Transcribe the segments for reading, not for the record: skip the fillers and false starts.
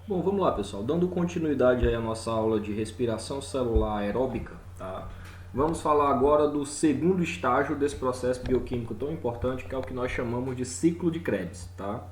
Bom, vamos lá, pessoal. Dando continuidade aí à nossa aula de respiração celular aeróbica, tá? Vamos falar agora do segundo estágio desse processo bioquímico tão importante, que é o que nós chamamos de ciclo de Krebs, tá?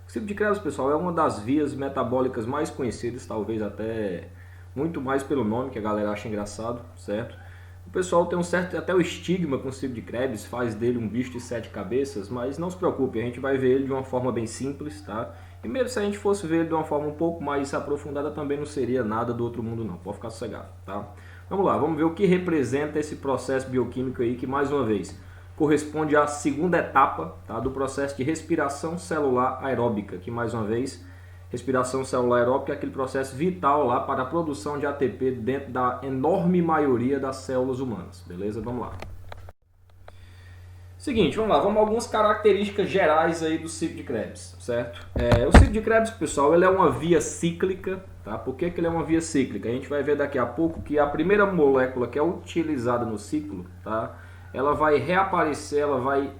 O ciclo de Krebs, pessoal, é uma das vias metabólicas mais conhecidas, talvez até muito mais pelo nome, que a galera acha engraçado, certo? O pessoal tem um certo até o estigma com o ciclo de Krebs, faz dele um bicho de 7 cabeças, mas não se preocupe, a gente vai ver ele de uma forma bem simples, tá? E mesmo se a gente fosse ver ele de uma forma um pouco mais aprofundada, também não seria nada do outro mundo não, pode ficar sossegado, tá? Vamos lá, vamos ver o que representa esse processo bioquímico aí, que mais uma vez corresponde à segunda etapa, tá, do processo de respiração celular aeróbica, que mais uma vez, respiração celular aeróbica é aquele processo vital lá para a produção de ATP dentro da enorme maioria das células humanas, beleza? Vamos lá. Seguinte, vamos lá, vamos a algumas características gerais aí do ciclo de Krebs, certo? O ciclo de Krebs, pessoal, ele é uma via cíclica, tá? Por que ele é uma via cíclica? A gente vai ver daqui a pouco que a primeira molécula que é utilizada no ciclo, tá? Ela vai reaparecer, ela vai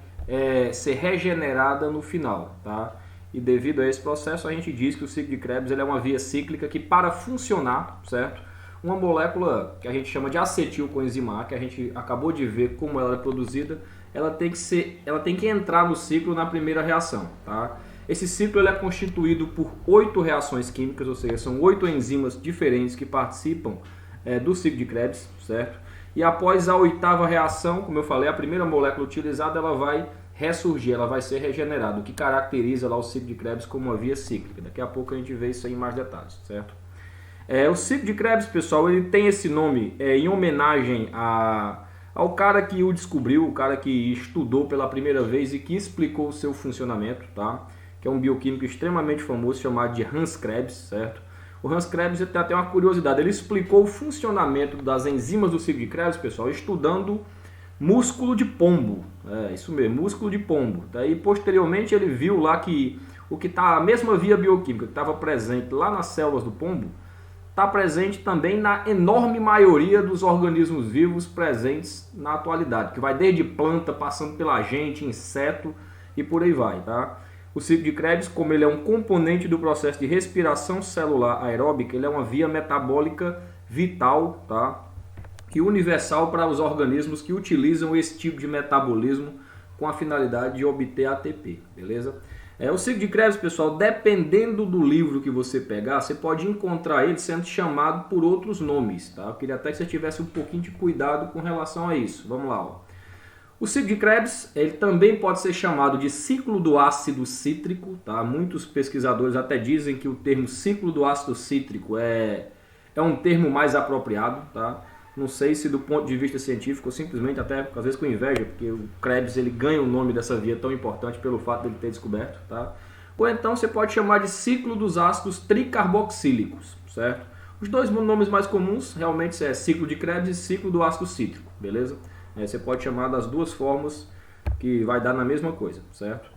ser regenerada no final, tá? E devido a esse processo, a gente diz que o ciclo de Krebs ele é uma via cíclica que, para funcionar, certo? Uma molécula que a gente chama de acetilcoenzima A, que a gente acabou de ver como ela é produzida, ela tem que entrar no ciclo na primeira reação, tá? Esse ciclo ele é constituído por 8 reações químicas, ou seja, são 8 enzimas diferentes que participam do ciclo de Krebs, certo? E após a oitava reação, como eu falei, a primeira molécula utilizada ela vai ressurgir, ela vai ser regenerada, o que caracteriza lá o ciclo de Krebs como uma via cíclica. Daqui a pouco a gente vê isso aí em mais detalhes, certo? O ciclo de Krebs, pessoal, ele tem esse nome em homenagem ao cara que o descobriu, o cara que estudou pela primeira vez e que explicou o seu funcionamento, tá? Que é um bioquímico extremamente famoso chamado de Hans Krebs, certo? O Hans Krebs tem até uma curiosidade, ele explicou o funcionamento das enzimas do ciclo de Krebs, pessoal, estudando músculo de pombo, isso mesmo, músculo de pombo. Daí posteriormente ele viu lá que o que está a mesma via bioquímica que estava presente lá nas células do pombo está presente também na enorme maioria dos organismos vivos presentes na atualidade, que vai desde planta, passando pela gente, inseto e por aí vai, tá? O ciclo de Krebs, como ele é um componente do processo de respiração celular aeróbica, ele é uma via metabólica vital, tá? E universal para os organismos que utilizam esse tipo de metabolismo com a finalidade de obter ATP, beleza? O ciclo de Krebs, pessoal, dependendo do livro que você pegar, você pode encontrar ele sendo chamado por outros nomes, tá? Eu queria até que você tivesse um pouquinho de cuidado com relação a isso. Vamos lá, ó. O ciclo de Krebs, ele também pode ser chamado de ciclo do ácido cítrico, tá? Muitos pesquisadores até dizem que o termo ciclo do ácido cítrico é um termo mais apropriado, tá? Não sei se do ponto de vista científico ou simplesmente até às vezes com inveja, porque o Krebs ele ganha o nome dessa via tão importante pelo fato de ele ter descoberto, tá? Ou então você pode chamar de ciclo dos ácidos tricarboxílicos, certo? Os dois nomes mais comuns realmente é ciclo de Krebs e ciclo do ácido cítrico, beleza? Você pode chamar das duas formas que vai dar na mesma coisa, certo?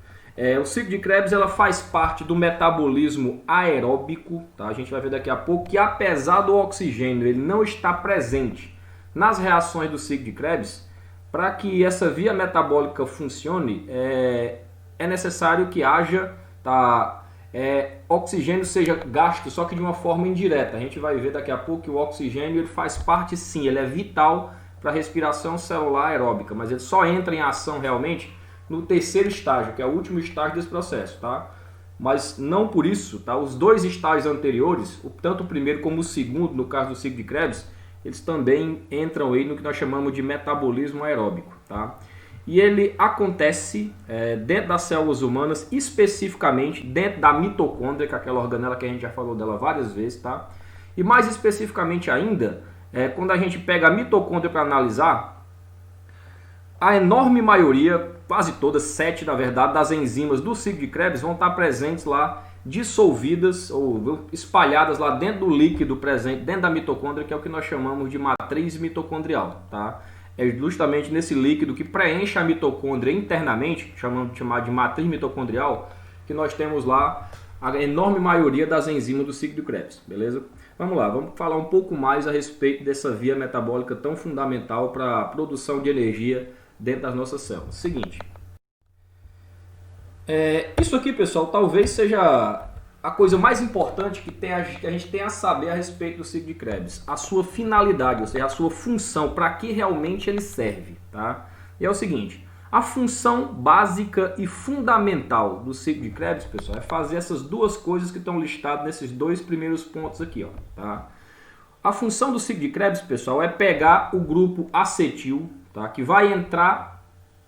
O ciclo de Krebs ela faz parte do metabolismo aeróbico, tá? A gente vai ver daqui a pouco que apesar do oxigênio ele não estar presente nas reações do ciclo de Krebs, para que essa via metabólica funcione, é necessário que haja oxigênio seja gasto, só que de uma forma indireta. A gente vai ver daqui a pouco que o oxigênio ele faz parte sim, ele é vital para a respiração celular aeróbica, mas ele só entra em ação realmente no terceiro estágio, que é o último estágio desse processo, tá? Mas não por isso, tá? Os dois estágios anteriores, tanto o primeiro como o segundo, no caso do ciclo de Krebs, eles também entram aí no que nós chamamos de metabolismo aeróbico, tá? E ele acontece dentro das células humanas, especificamente dentro da mitocôndria, que é aquela organela que a gente já falou dela várias vezes, tá? E mais especificamente ainda, quando a gente pega a mitocôndria para analisar, a enorme maioria, quase todas, 7 na verdade, das enzimas do ciclo de Krebs vão estar presentes lá, dissolvidas ou espalhadas lá dentro do líquido presente, dentro da mitocôndria, que é o que nós chamamos de matriz mitocondrial, tá? É justamente nesse líquido que preenche a mitocôndria internamente, chamado de matriz mitocondrial, que nós temos lá a enorme maioria das enzimas do ciclo de Krebs, beleza? Vamos lá, vamos falar um pouco mais a respeito dessa via metabólica tão fundamental para a produção de energia dentro das nossas células. Seguinte, isso aqui, pessoal, talvez seja a coisa mais importante que a gente tem a saber a respeito do ciclo de Krebs, a sua finalidade, ou seja, a sua função, para que realmente ele serve, tá? E é o seguinte, a função básica e fundamental do ciclo de Krebs, pessoal, é fazer essas duas coisas que estão listadas nesses dois primeiros pontos aqui, ó, tá? A função do ciclo de Krebs, pessoal, é pegar o grupo acetil, tá? Que vai entrar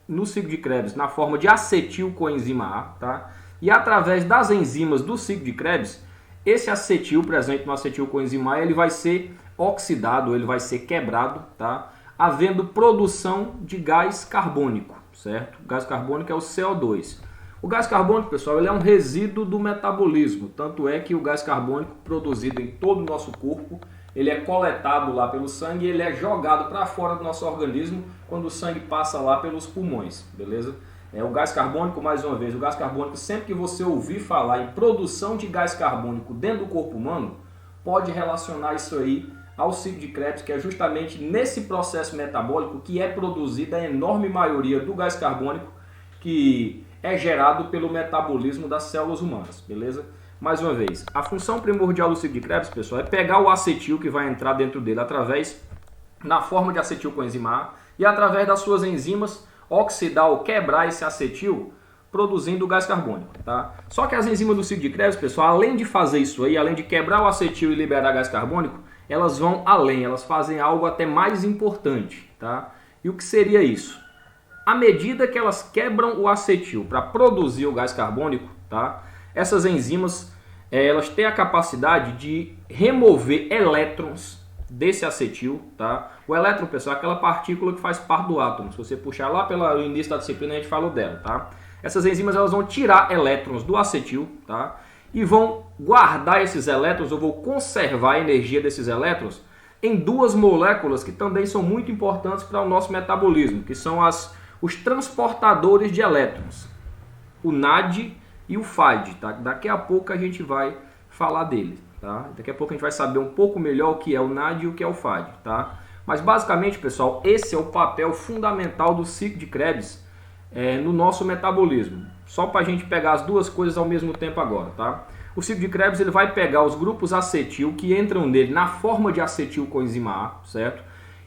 no ciclo de Krebs na forma de acetil coenzima A, tá? E através das enzimas do ciclo de Krebs, esse acetil presente no acetil coenzima A, ele vai ser oxidado, ele vai ser quebrado, tá? Havendo produção de gás carbônico, certo? O gás carbônico é o CO2. O gás carbônico, pessoal, ele é um resíduo do metabolismo, tanto é que o gás carbônico produzido em todo o nosso corpo, ele é coletado lá pelo sangue e ele é jogado para fora do nosso organismo quando o sangue passa lá pelos pulmões, beleza? O gás carbônico, mais uma vez, o gás carbônico, sempre que você ouvir falar em produção de gás carbônico dentro do corpo humano, pode relacionar isso aí ao ciclo de Krebs, que é justamente nesse processo metabólico que é produzida a enorme maioria do gás carbônico que é gerado pelo metabolismo das células humanas, beleza? Mais uma vez, a função primordial do ciclo de Krebs, pessoal, é pegar o acetil que vai entrar dentro dele na forma de acetilcoenzima A e através das suas enzimas oxidar ou quebrar esse acetil produzindo o gás carbônico, tá? Só que as enzimas do ciclo de Krebs, pessoal, além de fazer isso aí, além de quebrar o acetil e liberar gás carbônico, elas vão além, elas fazem algo até mais importante, tá? E o que seria isso? À medida que elas quebram o acetil para produzir o gás carbônico, tá? Essas enzimas, elas têm a capacidade de remover elétrons desse acetil, tá? O elétron, pessoal, é aquela partícula que faz parte do átomo. Se você puxar lá pelo início da disciplina, a gente falou dela, tá? Essas enzimas, elas vão tirar elétrons do acetil, tá? E vão guardar esses elétrons, ou vão conservar a energia desses elétrons em duas moléculas que também são muito importantes para o nosso metabolismo, que são os transportadores de elétrons, o NAD e o FAD, tá? Daqui a pouco a gente vai falar dele, tá? Daqui a pouco a gente vai saber um pouco melhor o que é o NAD e o que é o FAD, tá? Mas basicamente, pessoal, esse é o papel fundamental do ciclo de Krebs no nosso metabolismo. Só para a gente pegar as duas coisas ao mesmo tempo agora, tá? O ciclo de Krebs, ele vai pegar os grupos acetil que entram nele na forma de acetilcoenzima A, certo?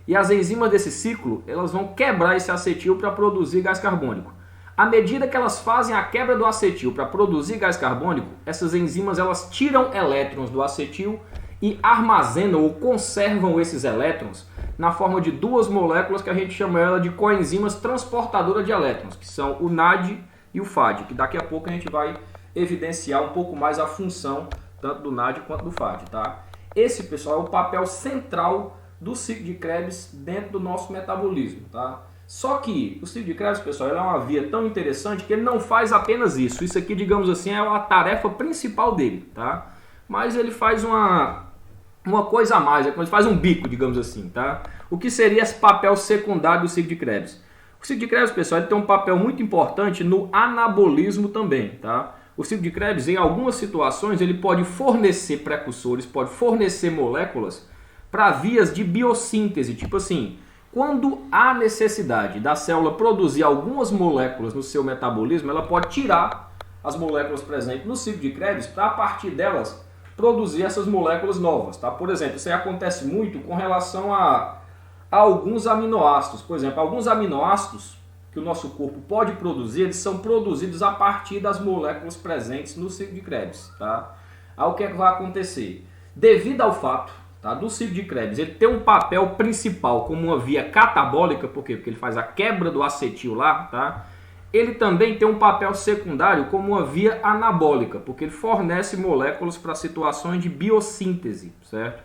E as enzimas desse ciclo, elas vão quebrar esse acetil para produzir gás carbônico. À medida que elas fazem a quebra do acetil para produzir gás carbônico, essas enzimas, elas tiram elétrons do acetil e armazenam ou conservam esses elétrons na forma de duas moléculas que a gente chama ela de coenzimas transportadoras de elétrons, que são o NAD e o FAD, que daqui a pouco a gente vai evidenciar um pouco mais a função tanto do NAD quanto do FAD, tá? Esse, pessoal, é o papel central do ciclo de Krebs dentro do nosso metabolismo, tá? Só que o ciclo de Krebs, pessoal, ele é uma via tão interessante que ele não faz apenas isso. Isso aqui, digamos assim, é a tarefa principal dele, tá? Mas ele faz uma coisa a mais, ele faz um bico, digamos assim, tá? O que seria esse papel secundário do ciclo de Krebs? O ciclo de Krebs, pessoal, ele tem um papel muito importante no anabolismo também, tá? O ciclo de Krebs, em algumas situações, ele pode fornecer precursores, pode fornecer moléculas para vias de biossíntese, tipo assim, quando há necessidade da célula produzir algumas moléculas no seu metabolismo, ela pode tirar as moléculas presentes no ciclo de Krebs para, a partir delas, produzir essas moléculas novas, tá? Por exemplo, isso aí acontece muito com relação a alguns aminoácidos. Por exemplo, alguns aminoácidos que o nosso corpo pode produzir, eles são produzidos a partir das moléculas presentes no ciclo de Krebs, tá? Aí o que é que vai acontecer? Devido ao fato, tá, do ciclo de Krebs, ele tem um papel principal como uma via catabólica, por quê? Porque ele faz a quebra do acetil lá, tá? Ele também tem um papel secundário como uma via anabólica, porque ele fornece moléculas para situações de biossíntese, certo?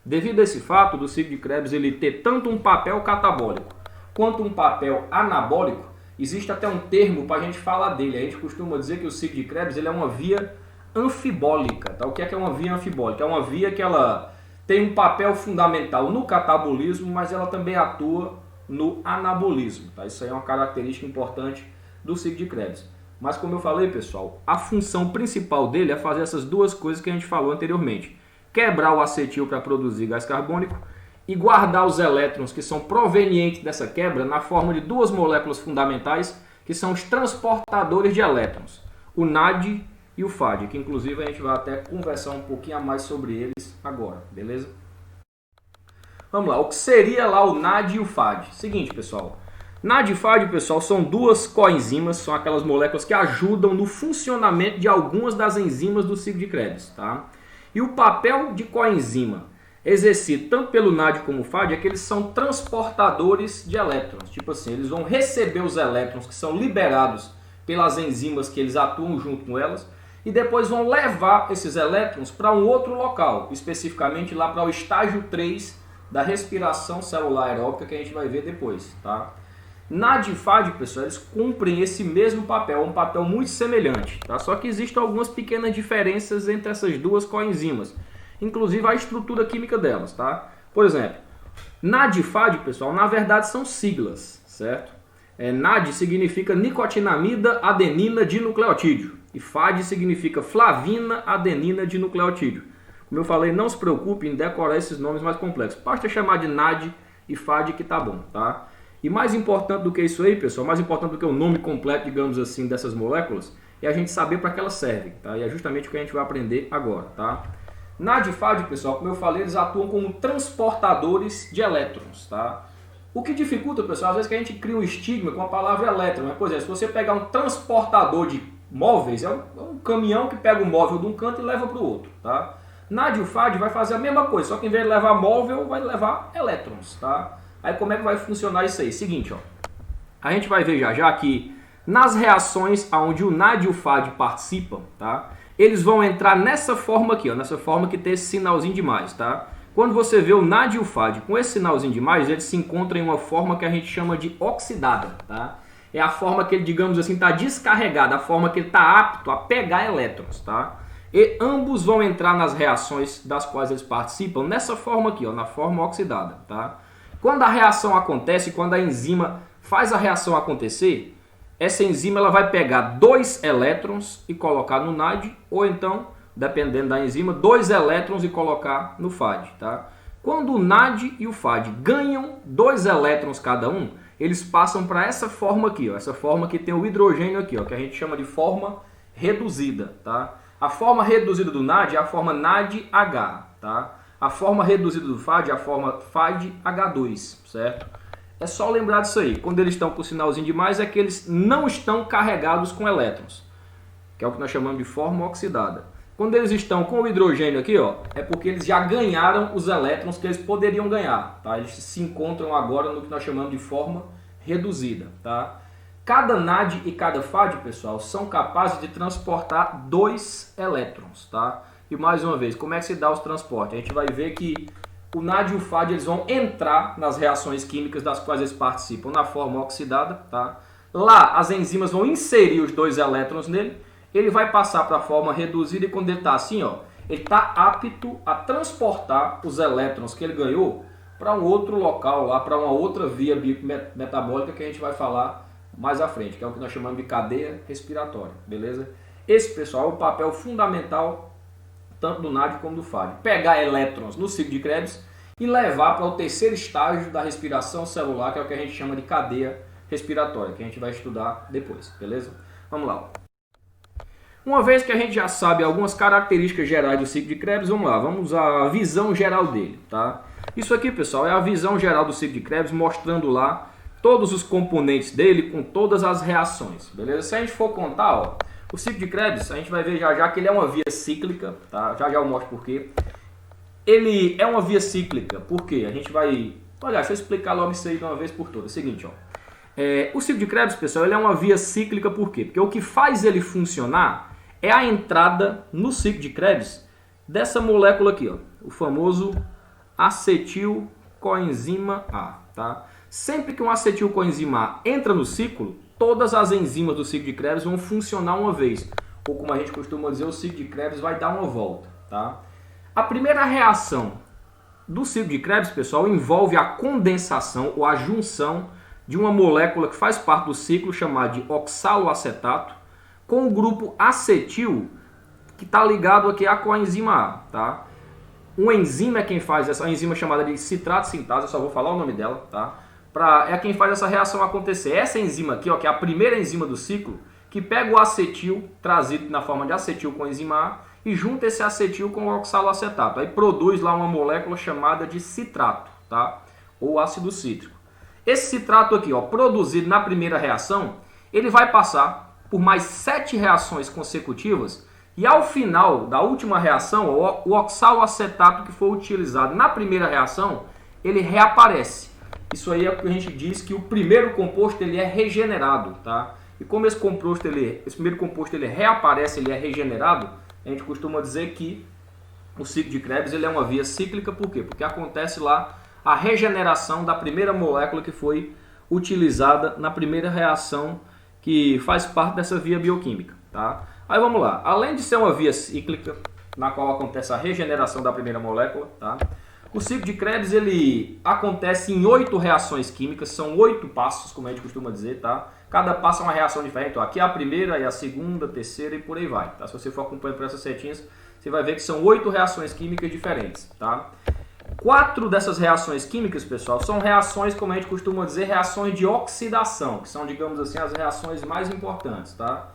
Devido a esse fato do ciclo de Krebs ele ter tanto um papel catabólico quanto um papel anabólico, existe até um termo para a gente falar dele. A gente costuma dizer que o ciclo de Krebs ele é uma via anfibólica, tá? O que é uma via anfibólica? É uma via que ela tem um papel fundamental no catabolismo, mas ela também atua no anabolismo, tá? Isso aí é uma característica importante do ciclo de Krebs. Mas como eu falei, pessoal, a função principal dele é fazer essas duas coisas que a gente falou anteriormente. Quebrar o acetil para produzir gás carbônico e guardar os elétrons que são provenientes dessa quebra na forma de duas moléculas fundamentais que são os transportadores de elétrons, o NAD e o FAD, que inclusive a gente vai até conversar um pouquinho a mais sobre eles agora, beleza? Vamos lá, o que seria lá o NAD e o FAD? Seguinte, pessoal, NAD e FAD, pessoal, são duas coenzimas, são aquelas moléculas que ajudam no funcionamento de algumas das enzimas do ciclo de Krebs, tá? E o papel de coenzima exercido tanto pelo NAD como o FAD é que eles são transportadores de elétrons. Tipo assim, eles vão receber os elétrons que são liberados pelas enzimas que eles atuam junto com elas e depois vão levar esses elétrons para um outro local, especificamente lá para o estágio 3 da respiração celular aeróbica que a gente vai ver depois, tá? NAD e FAD, pessoal, eles cumprem esse mesmo papel, um papel muito semelhante, tá? Só que existem algumas pequenas diferenças entre essas duas coenzimas, inclusive a estrutura química delas, tá? Por exemplo, NAD e FAD, pessoal, na verdade são siglas, certo? NAD significa nicotinamida adenina dinucleotídeo e FAD significa flavina adenina dinucleotídeo. Como eu falei, não se preocupe em decorar esses nomes mais complexos. Basta chamar de NAD e FAD que tá bom, tá? E mais importante do que isso aí, pessoal, mais importante do que o nome completo, digamos assim, dessas moléculas, é a gente saber para que elas servem, tá? E é justamente o que a gente vai aprender agora, tá? NAD e FAD, pessoal, como eu falei, eles atuam como transportadores de elétrons, tá? O que dificulta, pessoal, às vezes que a gente cria um estigma com a palavra elétron, né? Por exemplo, se você pegar um transportador de móveis, é um caminhão que pega o móvel de um canto e leva para o outro, tá? NAD e o FAD vai fazer a mesma coisa, só que em vez de levar móvel, vai levar elétrons, tá? Aí como é que vai funcionar isso aí? Seguinte, ó, a gente vai ver já que nas reações onde o NAD e o FAD participam, tá? Eles vão entrar nessa forma aqui, ó, nessa forma que tem esse sinalzinho de mais, tá? Quando você vê o NAD e o FAD com esse sinalzinho de mais, eles se encontram em uma forma que a gente chama de oxidada, tá? É a forma que ele, digamos assim, está descarregado, a forma que ele está apto a pegar elétrons, tá? E ambos vão entrar nas reações das quais eles participam nessa forma aqui, ó, na forma oxidada, tá? Quando a reação acontece, quando a enzima faz a reação acontecer, essa enzima ela vai pegar 2 elétrons e colocar no NAD, ou então, dependendo da enzima, 2 elétrons e colocar no FAD, tá? Quando o NAD e o FAD ganham 2 elétrons cada um, eles passam para essa forma aqui, ó, essa forma que tem o hidrogênio aqui, ó, que a gente chama de forma reduzida, tá? A forma reduzida do NAD é a forma NADH, tá? A forma reduzida do FAD é a forma FADH2, certo? É só lembrar disso aí. Quando eles estão com o sinalzinho de mais, é que eles não estão carregados com elétrons, que é o que nós chamamos de forma oxidada. Quando eles estão com o hidrogênio aqui, ó, é porque eles já ganharam os elétrons que eles poderiam ganhar, tá? Eles se encontram agora no que nós chamamos de forma reduzida, tá? Cada NAD e cada FAD, pessoal, são capazes de transportar 2 elétrons, tá? E mais uma vez, como é que se dá os transportes? A gente vai ver que o NAD e o FAD eles vão entrar nas reações químicas das quais eles participam na forma oxidada, tá? Lá as enzimas vão inserir os 2 elétrons nele, ele vai passar para a forma reduzida e quando ele está assim, ó, ele está apto a transportar os elétrons que ele ganhou para um outro local, lá para uma outra via metabólica que a gente vai falar mais à frente, que é o que nós chamamos de cadeia respiratória, beleza? Esse, pessoal, é o papel fundamental tanto do NAD como do FAD. Pegar elétrons no ciclo de Krebs e levar para o terceiro estágio da respiração celular, que é o que a gente chama de cadeia respiratória, que a gente vai estudar depois, beleza? Vamos lá. Uma vez que a gente já sabe algumas características gerais do ciclo de Krebs, vamos lá, vamos usar a visão geral dele, tá? Isso aqui, pessoal, é a visão geral do ciclo de Krebs, mostrando lá todos os componentes dele com todas as reações, beleza? Se a gente for contar, ó, o ciclo de Krebs, a gente vai ver já que ele é uma via cíclica, tá? Já eu mostro por quê. Ele é uma via cíclica, por quê? A gente vai... Olha, deixa eu explicar logo isso aí de uma vez por todas. É o seguinte, ó. O ciclo de Krebs, pessoal, ele é uma via cíclica por quê? Porque o que faz ele funcionar é a entrada no ciclo de Krebs dessa molécula aqui, ó. O famoso acetilcoenzima A, tá? Sempre que um acetilcoenzima A entra no ciclo, todas as enzimas do ciclo de Krebs vão funcionar uma vez. Ou como a gente costuma dizer, o ciclo de Krebs vai dar uma volta, tá? A primeira reação do ciclo de Krebs, pessoal, envolve a condensação ou a junção de uma molécula que faz parte do ciclo chamada de oxaloacetato com o grupo acetil que está ligado aqui à coenzima A, tá? Uma enzima é quem faz essa enzima chamada de citrato sintase, eu só vou falar o nome dela, tá? É quem faz essa reação acontecer. Essa enzima aqui, ó, que é a primeira enzima do ciclo, que pega o acetil, trazido na forma de acetil coenzima A, e junta esse acetil com o oxaloacetato. Aí produz lá uma molécula chamada de citrato, tá? Ou ácido cítrico. Esse citrato aqui, ó, produzido na primeira reação, ele vai passar por mais 7 reações consecutivas e ao final da última reação, o oxaloacetato que foi utilizado na primeira reação, ele reaparece. Isso aí é o que a gente diz que o primeiro composto ele é regenerado, tá? E como esse primeiro composto ele reaparece, ele é regenerado, a gente costuma dizer que o ciclo de Krebs ele é uma via cíclica, por quê? Porque acontece lá a regeneração da primeira molécula que foi utilizada na primeira reação que faz parte dessa via bioquímica, tá? Aí vamos lá, além de ser uma via cíclica, na qual acontece a regeneração da primeira molécula, tá? O ciclo de Krebs ele acontece em 8 reações químicas, são 8 passos, como a gente costuma dizer, tá? Cada passo é uma reação diferente, então, aqui é a primeira, aí a segunda, a terceira e por aí vai, tá? Se você for acompanhando por essas setinhas, você vai ver que são 8 reações químicas diferentes, tá? 4 dessas reações químicas, pessoal, são reações, como a gente costuma dizer, reações de oxidação, que são, digamos assim, as reações mais importantes, tá?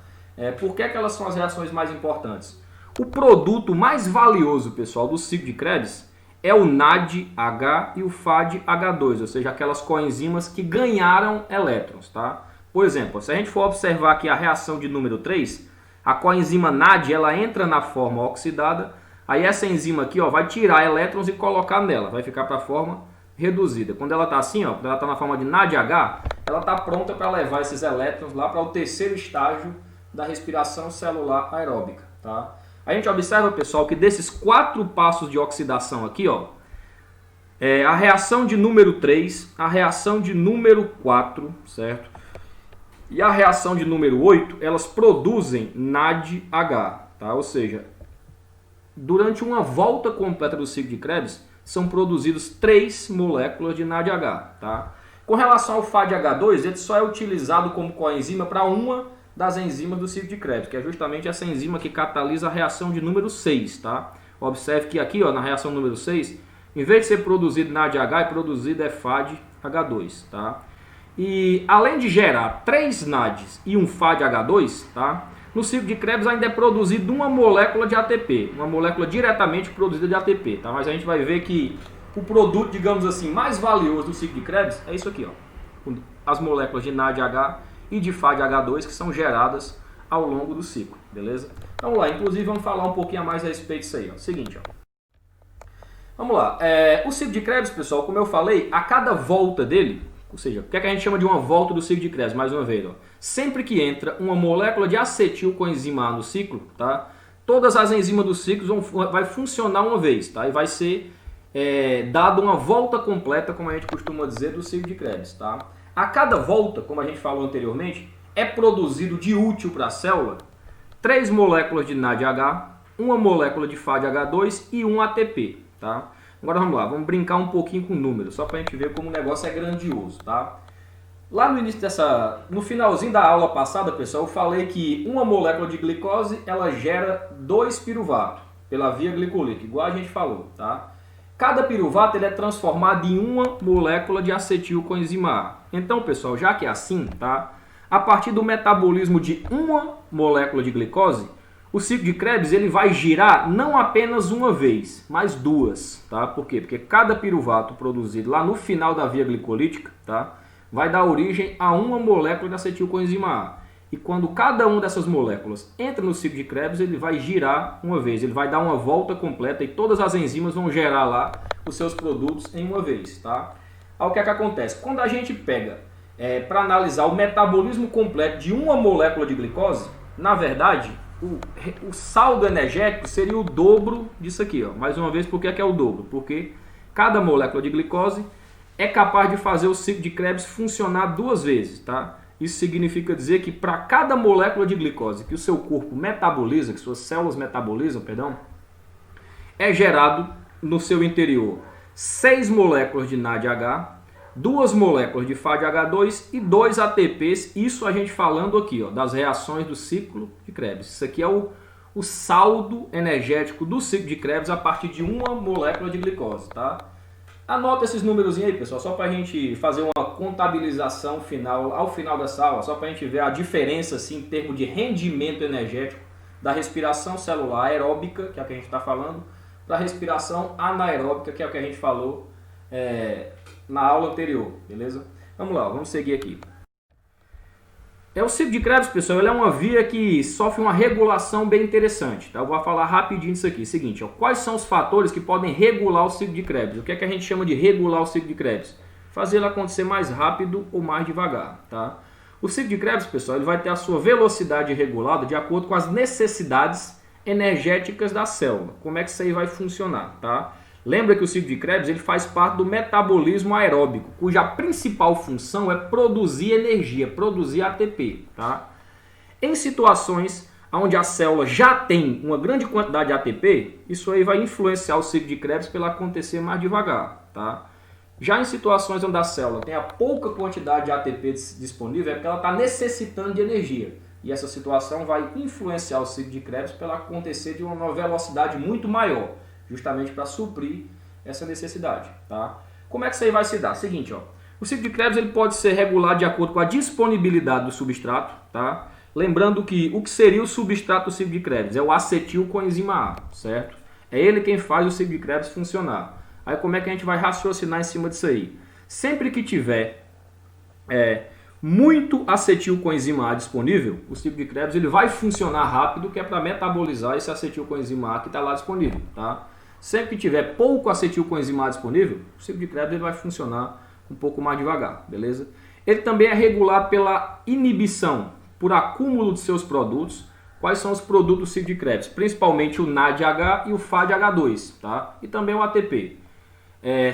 Por que elas são as reações mais importantes? O produto mais valioso, pessoal, do ciclo de Krebs é o NADH e o FADH2, ou seja, aquelas coenzimas que ganharam elétrons, tá? Por exemplo, se a gente for observar aqui a reação de número 3, a coenzima NAD ela entra na forma oxidada, aí essa enzima aqui ó, vai tirar elétrons e colocar nela, vai ficar para a forma reduzida. Quando ela está assim, ó, quando ela está na forma de NADH, ela está pronta para levar esses elétrons lá para o terceiro estágio da respiração celular aeróbica, tá? A gente observa, pessoal, que desses 4 passos de oxidação aqui, ó, a reação de número 3, a reação de número 4, certo? E a reação de número 8, elas produzem NADH, tá? Ou seja, durante uma volta completa do ciclo de Krebs, são produzidos 3 moléculas de NADH, tá? Com relação ao FADH2, ele só é utilizado como coenzima para uma das enzimas do ciclo de Krebs, que é justamente essa enzima que catalisa a reação de número 6, tá? Observe que aqui, ó, na reação número 6, em vez de ser produzido NADH, é produzido FADH2, tá? E além de gerar 3 NADs e um FADH2, tá? No ciclo de Krebs ainda é produzido uma molécula de ATP, uma molécula diretamente produzida de ATP, tá? Mas a gente vai ver que o produto, digamos assim, mais valioso do ciclo de Krebs é isso aqui, ó. As moléculas de NADH e de FADH2 que são geradas ao longo do ciclo, beleza? Vamos lá, inclusive vamos falar um pouquinho a mais a respeito disso aí, ó. Seguinte, ó. Vamos lá, o ciclo de Krebs, pessoal, como eu falei, a cada volta dele, ou seja, o que é que a gente chama de uma volta do ciclo de Krebs, mais uma vez, ó. Sempre que entra uma molécula de acetil coenzima A no ciclo, tá? Todas as enzimas do ciclo vai funcionar uma vez, tá? E vai ser dado uma volta completa, como a gente costuma dizer, do ciclo de Krebs, tá? A cada volta, como a gente falou anteriormente, é produzido de útil para a célula 3 moléculas de NADH, uma molécula de FADH2 e um ATP, tá? Agora vamos lá, vamos brincar um pouquinho com números, só para a gente ver como o negócio é grandioso, tá? Lá no início no finalzinho da aula passada, pessoal, eu falei que uma molécula de glicose, ela gera 2 piruvatos pela via glicolítica, igual a gente falou, tá? Cada piruvato ele é transformado em uma molécula de acetil coenzima A. Então, pessoal, já que é assim, tá? A partir do metabolismo de uma molécula de glicose, o ciclo de Krebs ele vai girar não apenas uma vez, mas 2, tá? Por quê? Porque cada piruvato produzido lá no final da via glicolítica, tá? Vai dar origem a uma molécula de acetil coenzima A. E quando cada uma dessas moléculas entra no ciclo de Krebs, ele vai girar uma vez, ele vai dar uma volta completa e todas as enzimas vão gerar lá os seus produtos em uma vez, tá? Aí o que é que acontece? Quando a gente pega para analisar o metabolismo completo de uma molécula de glicose, na verdade, o saldo energético seria o dobro disso aqui, ó. Mais uma vez, por que é o dobro? Porque cada molécula de glicose é capaz de fazer o ciclo de Krebs funcionar 2 vezes, tá? Isso significa dizer que para cada molécula de glicose que o seu corpo metaboliza, que suas células metabolizam, perdão, é gerado no seu interior 6 moléculas de NADH, 2 moléculas de FADH2 e 2 ATPs, isso a gente falando aqui, ó, das reações do ciclo de Krebs. Isso aqui é o saldo energético do ciclo de Krebs a partir de uma molécula de glicose, tá? Anota esses números aí, pessoal, só para a gente fazer uma contabilização final, ao final dessa aula, só para a gente ver a diferença assim, em termos de rendimento energético da respiração celular aeróbica, que é a que a gente está falando, para a respiração anaeróbica, que é o que a gente falou na aula anterior, beleza? Vamos lá, vamos seguir aqui. O ciclo de Krebs, pessoal, ele é uma via que sofre uma regulação bem interessante. Tá? Eu vou falar rapidinho disso aqui. Seguinte, ó, quais são os fatores que podem regular o ciclo de Krebs? O que é que a gente chama de regular o ciclo de Krebs? Fazer ele acontecer mais rápido ou mais devagar. Tá? O ciclo de Krebs, pessoal, ele vai ter a sua velocidade regulada de acordo com as necessidades energéticas da célula. Como é que isso aí vai funcionar? Tá? Lembra que o ciclo de Krebs ele faz parte do metabolismo aeróbico, cuja principal função é produzir energia, produzir ATP. Tá? Em situações onde a célula já tem uma grande quantidade de ATP, isso aí vai influenciar o ciclo de Krebs para ela acontecer mais devagar. Tá? Já em situações onde a célula tem a pouca quantidade de ATP disponível, é porque ela está necessitando de energia. E essa situação vai influenciar o ciclo de Krebs para ela acontecer de uma velocidade muito maior, justamente para suprir essa necessidade. Tá? Como é que isso aí vai se dar? Seguinte, ó, o ciclo de Krebs ele pode ser regulado de acordo com a disponibilidade do substrato. Tá? Lembrando que o que seria o substrato do ciclo de Krebs? É o acetilcoenzima A, certo? É ele quem faz o ciclo de Krebs funcionar. Aí como é que a gente vai raciocinar em cima disso aí? Sempre que tiver muito acetilcoenzima A disponível, o ciclo de Krebs ele vai funcionar rápido, que é para metabolizar esse acetilcoenzima A que está lá disponível. Tá? Sempre que tiver pouco acetilcoenzima A disponível, o ciclo de Krebs ele vai funcionar um pouco mais devagar, beleza? Ele também é regulado pela inibição, por acúmulo de seus produtos. Quais são os produtos do ciclo de Krebs? Principalmente o NADH e o FADH2, tá? E também o ATP.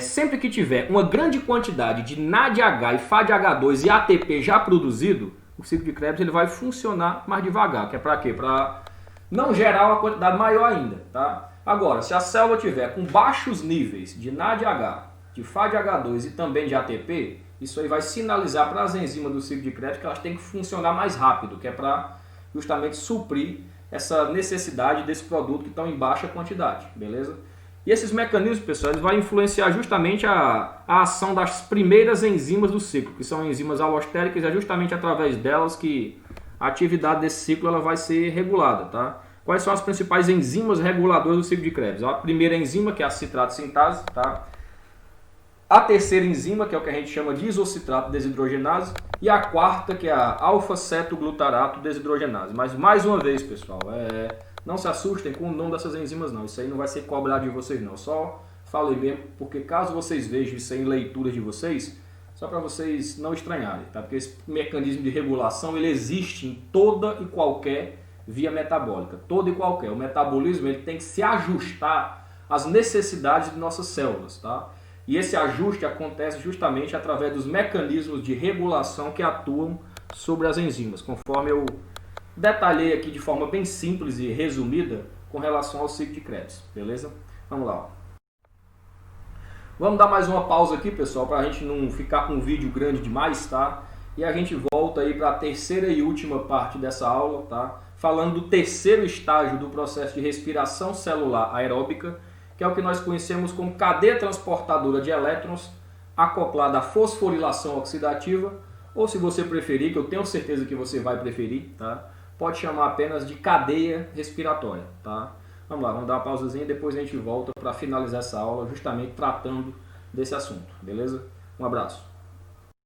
Sempre que tiver uma grande quantidade de NADH e FADH2 e ATP já produzido, o ciclo de Krebs ele vai funcionar mais devagar, que é para quê? Para não gerar uma quantidade maior ainda, tá? Agora, se a célula tiver com baixos níveis de NADH, de FADH2 e também de ATP, isso aí vai sinalizar para as enzimas do ciclo de Krebs que elas têm que funcionar mais rápido, que é para justamente suprir essa necessidade desse produto que estão em baixa quantidade, beleza? E esses mecanismos, pessoal, eles vão influenciar justamente a ação das primeiras enzimas do ciclo, que são enzimas alostéricas, e é justamente através delas que a atividade desse ciclo ela vai ser regulada. Tá? Quais são as principais enzimas reguladoras do ciclo de Krebs? A primeira enzima, que é a citrato sintase, tá? A terceira enzima, que é o que a gente chama de isocitrato desidrogenase, e a quarta, que é a alfa-cetoglutarato desidrogenase. Mas, mais uma vez, pessoal, não se assustem com o nome dessas enzimas, não. Isso aí não vai ser cobrado de vocês, não. Só falei mesmo, porque caso vocês vejam isso aí em leituras de vocês, só para vocês não estranharem, tá? Porque esse mecanismo de regulação, ele existe em toda e qualquer via metabólica. Toda e qualquer. O metabolismo, ele tem que se ajustar às necessidades de nossas células, tá? E esse ajuste acontece justamente através dos mecanismos de regulação que atuam sobre as enzimas, conforme eu detalhei aqui de forma bem simples e resumida com relação ao ciclo de Krebs, beleza? Vamos lá. Ó. Vamos dar mais uma pausa aqui, pessoal, para a gente não ficar com um vídeo grande demais, tá? E a gente volta aí para a terceira e última parte dessa aula, tá? Falando do terceiro estágio do processo de respiração celular aeróbica, que é o que nós conhecemos como cadeia transportadora de elétrons acoplada à fosforilação oxidativa, ou se você preferir, que eu tenho certeza que você vai preferir, tá? Pode chamar apenas de cadeia respiratória, tá? Vamos lá, vamos dar uma pausazinha e depois a gente volta para finalizar essa aula justamente tratando desse assunto, beleza? Um abraço.